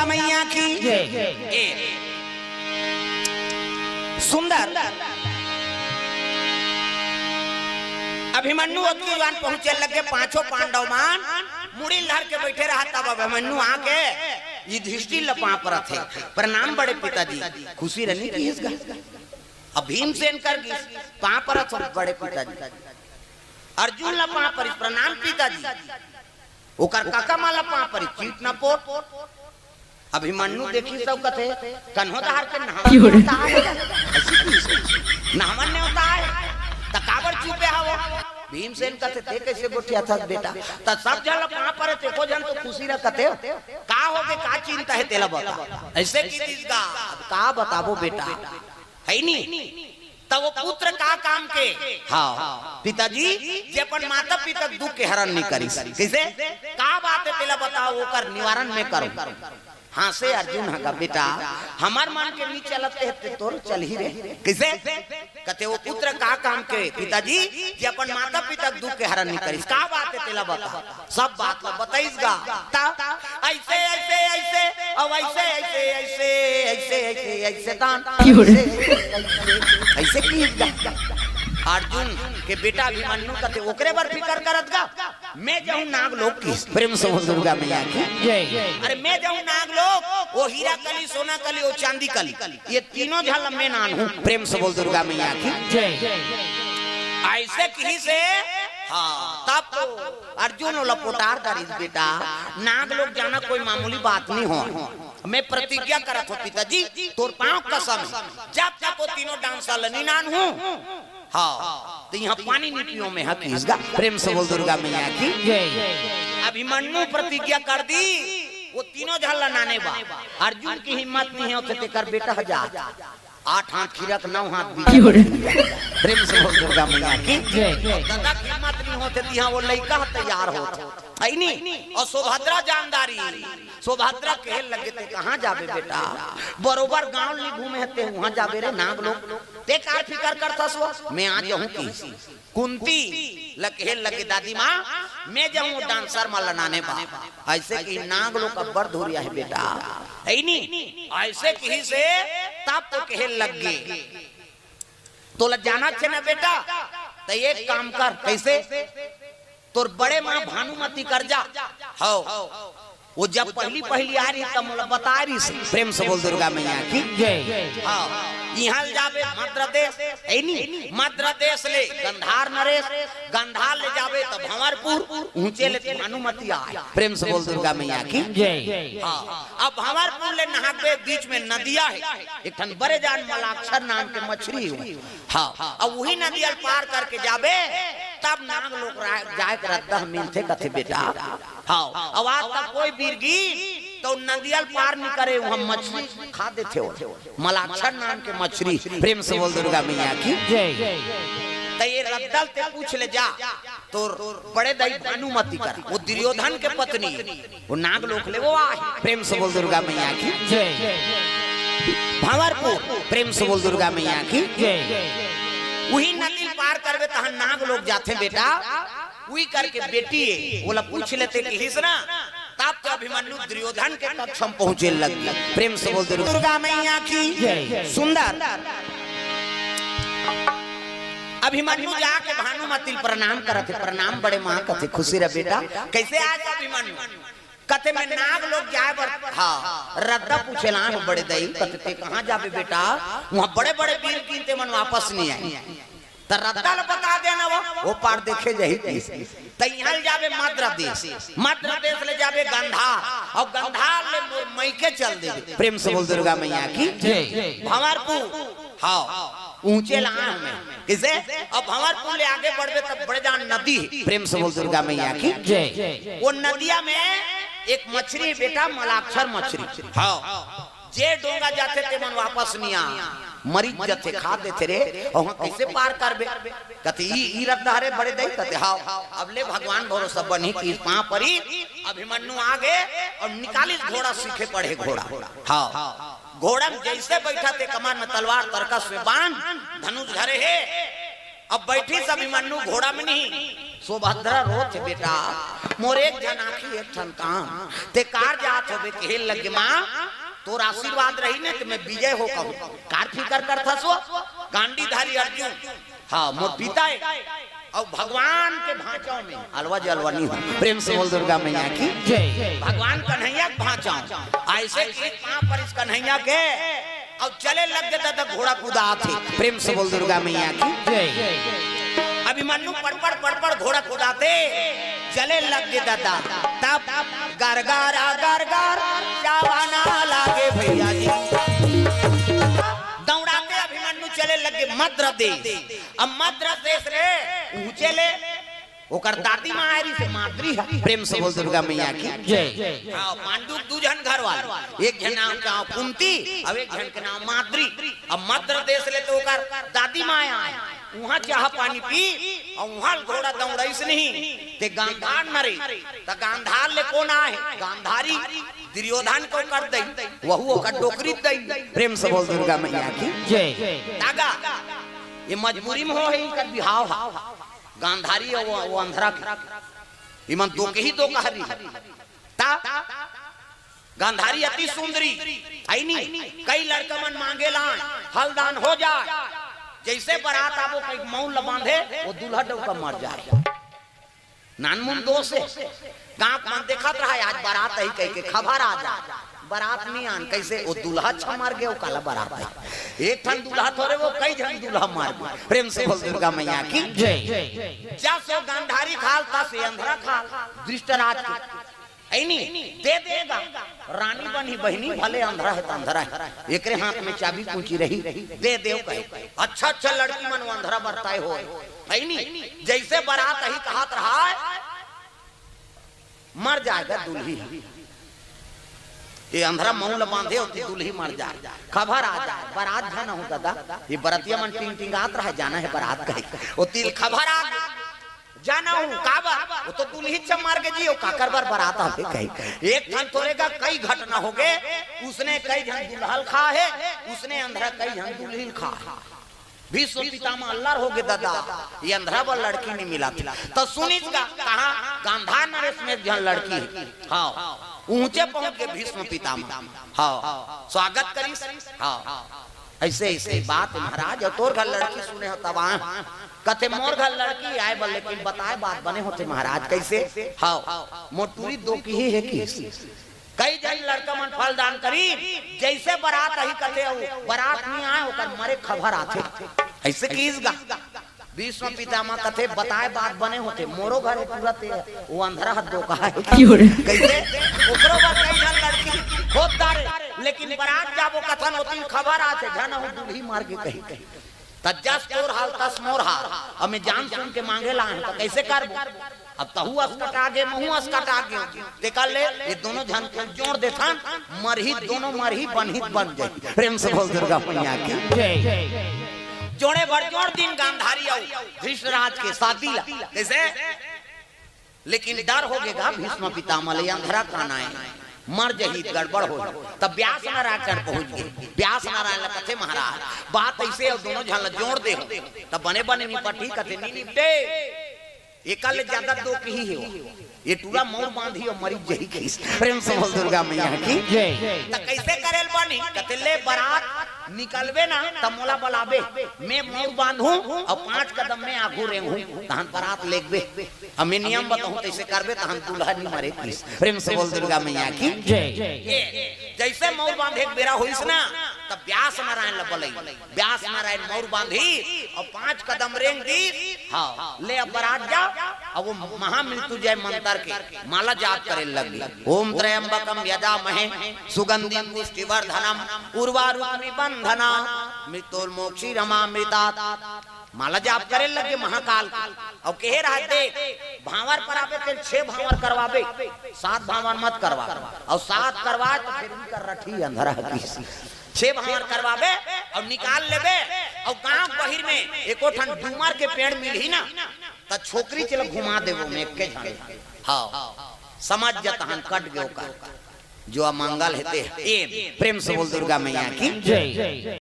दुर्गा मैया की। सुंदर अभिमन्यु अग्निवान पहुंचे लगे, पांचों पांडव मान मुड़ी लहर के बैठे रहा। तब अभिमन्यु आके युधिष्ठिर लपा पर थे, प्रणाम बड़े पिताजी। खुशी रहनी की इसका अब भीमसेन कर पा पर बड़े पिताजी। अर्जुन लपा पर प्रणाम पिताजी। ओकर काका माला पा पर चीट न पोट। अभिमन्यु देखी सब कथे कन्हो दहार के नहमन ने होता है तकाबर चुपे हवो। भीमसेन कथे ते कैसे गोठिया था बेटा त सब जल कहां पर थे को जन तो खुशी रा कथे का होगे का चिंता है तेला बता ऐसे की चीज का का बताबो बेटा है नी। तब वो पुत्र का काम के हाँ पिताजी जे अपन माता पिता दुख के हरण नहीं करी कैसे का बात है तेला बताओ वो कर निवारण में करो। हाँ से अर्जुन का बेटा हमार मान के नहीं चलते है तोर चल ही रहे कैसे कहते वो पुत्र का काम के पिताजी जे अपन माता पिता दुख के हरण नहीं करिस का बात है तेला बता सब बात ला बताइसगा ऐसे ऐसे ऐसे अब ऐसे ऐसे ऐसे ऐसे ऐसे ऐसे कान ऐसे की अर्जुन के बेटा अभिमन्यु कहते ओकरे बार फिकर करत गा मैं जाऊं नागलोक की प्रेम से दुर्गा मैया की। अरे मैं जाऊं नागलोक वो हीरा कली सोना कली वो चांदी कली ये तीनों झल मैं नान हूं प्रेम से बोल दुर्गा मैया की। ऐसे कहीं से हाँ तब तो अर्जुन लपोटार करी बेटा नागलोक जाना कोई मामूली बात नहीं हो। मैं प्रतिज्ञा करत हो पिताजी तोर पांव कसम जब तक वो तीनों डांस वाला नान हूं हाँ तो यहाँ पानी नहीं पियो में हक इसका प्रेम से बोल दुर्गा मैया की। अभिमन्यु प्रतिज्ञा कर दी वो तीनों झल्ला नाने बा अर्जुन की हिम्मत नहीं है उसे कर बेटा हजार 8 हाथ खीरक 9 हाथ प्रेम से बोल दुर्गा मैया की। दादा की हिम्मत नहीं होते यहाँ वो लड़का तैयार होता है नहीं और सुभद्रा जानदारी सुभद्रा कहे लगे थे कहाँ जाबे बेटा बरोबर गांव नहीं घूमे हते वहां जाबे रे नागलोक ते का फिकर करता सो मैं आ जाऊं की कुंती लगे लगे दादी माँ मैं जाऊं डांसर मां लनाने बा ऐसे की नागलोक का बड़ धुरिया है बेटा है नहीं ऐसे कहीं से तब तो कहे लग गए तो लग जाना चाहिए ना बेटा तो एक काम कर कैसे तोर बड़े माँ भानुमती कर जा हो वो जब पहली पहली आ रही तब मुझे बता रही प्रेम से बोल दुर्गा मैया की। यहाँ जाबे मध्य देश नहीं मध्य देश ले गंधार नरेश गंधार ले जाबे तब भंवरपुर ऊंचे ले भानुमती आए प्रेम से बोल दुर्गा मैया की। अब भंवरपुर ले नहाके बीच में नदिया है एक ठन बड़े जान मलाक्षर नाम के मछली हुई हाँ अब वही नदिया पार करके जाबे तब नाग लोग जाए रद्दा मिलते कथे बेटा हाँ अब आज तक कोई बीरगी तो नदियल पार नहीं करे वहाँ मछली खा देते हो मलाक्षर नाम के मछली प्रेम से बोल दुर्गा मैया की। तो ये रद्दल ते पूछ ले जा तो बड़े दई भानुमती कर वो दुर्योधन के पत्नी वो नाग लोक ले वो आए प्रेम से बोल दुर्गा मैया की। भंवरपुर प्रेम से बोल दुर्गा मैया की। वही नदी पार करवे तहां नाग लोग जाते बेटा वही करके बेटी बोला पूछ लेते कि ना तब तो अभिमन्यु दुर्योधन के कक्ष में पहुंचे लगी प्रेम से बोल दुर्गा मैया की। सुंदर अभिमन्यु जाके भानुमती प्रणाम करते प्रणाम बड़े मां कथे खुशी रे बेटा कैसे आज अभिमन्यु कथे में नाग लोग जाए बर हाँ रद्दा पूछेला बड़े दई कथे कहां जाबे बेटा वहां बड़े बड़े वीर कीनते मन वापस नहीं आए त रद्दा बता देना वो पार देखे जही त यहाँ जाबे मध्य देश ले जाबे गंधार और गंधार ले मैके चल दे प्रेम से बोल दुर्गा मैया की। भंवरपुर हाँ ऊंचे लाए में किसे अब भंवरपुर ले आगे बढ़बे तब बड़े जान नदी प्रेम से बोल दुर्गा मैया की। वो नदिया में एक मछली बेटा मलाक्षर मछली हाँ जे डोंगा जाते थे मन वापस नहीं आ मरीज जथे खा देते रे और कैसे पार करबे कते ई रद्दारे बड़े दई कते हां अब ले भगवान भरोसा बनी की पां परी अभिमन्यु आगे और निकाली घोड़ा सीखे पड़े घोड़ा हां घोड़ा जैसे बैठा थे कमान में तलवार तरकस में बांध धनुष धरे है अब बैठी सब अभिमन्यु घोड़ा में नहीं सुभद्रा रोत बेटा मोर एक जन आखी एक ठन काम ते कार जात होबे के लगे मां तोर आशीर्वाद रही ने कि मैं विजय हो कहूं कार फिकर करथा सो गांडीधारी अर्जुन हां मोर पिता है और भगवान के भांचाओं में अलवा जलवा नहीं हो प्रेम से बोल दुर्गा मैया की जय भगवान कन्हैया के भांचाओं ऐसे एक पांव पर इस कन्हैया के और चले लग गया था घोड़ा कूदा थे प्रेम से बोल दुर्गा मैया की जय अभिमन्यु पड़ घोड़ा कूदाते चले लग गया था तब गरगारा गरगार जावाना लागे भैया जी दौड़ाते अभिमन्यु चले लगे मद्र देश अब मद्र देश रे ऊंचे ले ओकर दादी मायरी से माद्री है प्रेम से बोल दुर्गा मैया की जय हां पांडु दू जन घर वाले एक जन नाम का कुंती और एक जन के नाम माद्री अब मद्र देश ले तो ओकर दादी माया वहां चाह पानी पी और वहां घोड़ा दौड़ाइस नहीं ते गांधार मरे त गांधार ले कौन आए गांधारी दुर्योधन को कर दई वहु ओकर डोकरी दई प्रेम से बोल दुर्गा मैया की जय तागा ये मजबूरी में हो है इनका बिहाव गांधारी और वो अंधरा इमन दो के ही दो कहरी ता गांधारी अति सुंदरी आई नहीं कई लड़का मन मांगे लान हलदान हो जाए जैसे बारात आवो कई मौन बांधे वो दूल्हा डौका मर जाए नानमुन दोष है गांव मन देखत रहा आज बारात ही कह के खबर आ जा बारात नहीं आन कैसे वो दूल्हा अच्छा मार गया वो काला बारात है एक ठन दूल्हा थोड़े वो कई जन दूल्हा मार गए प्रेम से बोल दुर्गा मैया की जय जा सो गांधारी खाल ता से अंधरा खाल दृष्टराज ऐ नहीं दे देगा रानी बनी बहनी भले अंधरा है तो अंधरा है एकरे हाथ में चाबी पूंची रही दे देव कहे अच्छा अच्छा लड़की मन अंधरा बरताए हो ऐ नहीं जैसे बारात ही कहत रहा मर जाएगा दूल्ही ये अंधरा मऊल बांधे और दूल्ही मर जाए खबर आ जाए बारात जाना हो दादा ये बरतिया मन टिंग टिंगात रहा जाना है बारात कहे वो तिल खबर आ जाना हूँ काबा वो तो दूल्ही मार के जी काकर बार बारात आते कही एक ठन तोरेगा कई घटना हो गए उसने कई जन दुल्हल खा है उसने अंधरा कई जन दूल्ही खा विश्व पितामह अल्लाह हो गए दादा ये अंधरा वाला लड़की नहीं मिला था तो सुनीत का कहा गांधार नरेश में जन लड़की हाँ ऊंचे पहुंच के भीष्म पितामह हाँ स्वागत करी हाँ ऐसे ऐसे बात महाराज और तोर घर लड़की सुने हो तब कथे मोर घर लड़की आए बोले लेकिन बताए बात बने होते महाराज कैसे हाँ मोटूरी दो की ही है कि कई जन लड़का मन फलदान करी जैसे बारात ही कथे बारात नहीं आए होकर मरे खबर आते ऐसे कीसगा भीष्म पितामह कथे बताए बात बने होते मोरो घर पूरा वो अंधरा हाथ दो कहा है कैसे ओकरो बात कई जन लड़की होत दारे लेकिन बारात जाबो कथन होती खबर आते जन हो दूल्ही मार के कही तजस तोर हाल तस मोर हाल हमें जान सुन के मांगे ला तो कैसे कर अब तहु अस्कट आगे महु अस्कट आगे देखा ले ये दोनों जन को जोड़ देथा मरही दोनों मरही बनहित बन जाए प्रेम से बोल दुर्गा मैया की जय जोड़े भर जोड़ दिन गांधारी आओ धृतराज के शादी ला कैसे लेकिन डर हो गएगा भीष्म पितामह ले अंधरा काना है मर जही गड़बड़ हो तब व्यास नारायण पहुंच गए व्यास नारायण कथे महाराज बात ऐसे और दोनों झल जोड़ दे तब बने बने निपटी कथे नहीं निपटे एकल ज्यादा दो की ही है ये टूरा मोर बांधी और मरी जही खीस प्रेम से बोल दुर्गा मैया की जय त कैसे करेल बानी कथे ले बारात निकलबे ना त मोला बुलाबे मैं मोर बांधूं और 5 कदम में आगू रेहूं तहन बारात लेगबे हमें नियम बताऊं कैसे करबे तहन दूल्हा नहीं मरे खीस प्रेम से बोल दुर्गा मैया की जय जैसे मोर बांधे बेरा होइस ना तब व्यास नारायण ल बोलै व्यास नारायण मोर बांधी और 5 कदम रेंग दी हां ले अब बारात जा अब वो महामृत्युंजय मंत्र के माला जाप करे लगी ओम त्र्यंबकम यजामहे सुगंधिं पुष्टिवर्धनम उर्वारुकमिव बंधना मृत्युर्मोक्षीरमामृतात् माला जाप करे लगे महाकाल और कहे रहा देख भावर करावे ते 6 भावर करवावे 7 भावर मत करवा और 7 करवा तो फिर भी कर रठी अंधरा की 6 भावर करवावे और निकाल लेबे और गांव बहिर में एको ठन डूमर के पेड़ मिलही ना त छोकरी चल घुमा देबो में के जाने हाँ समझ जतहन कट गयो का जो अमंगल हेते प्रेम से बोल दुर्गा मैया की जय।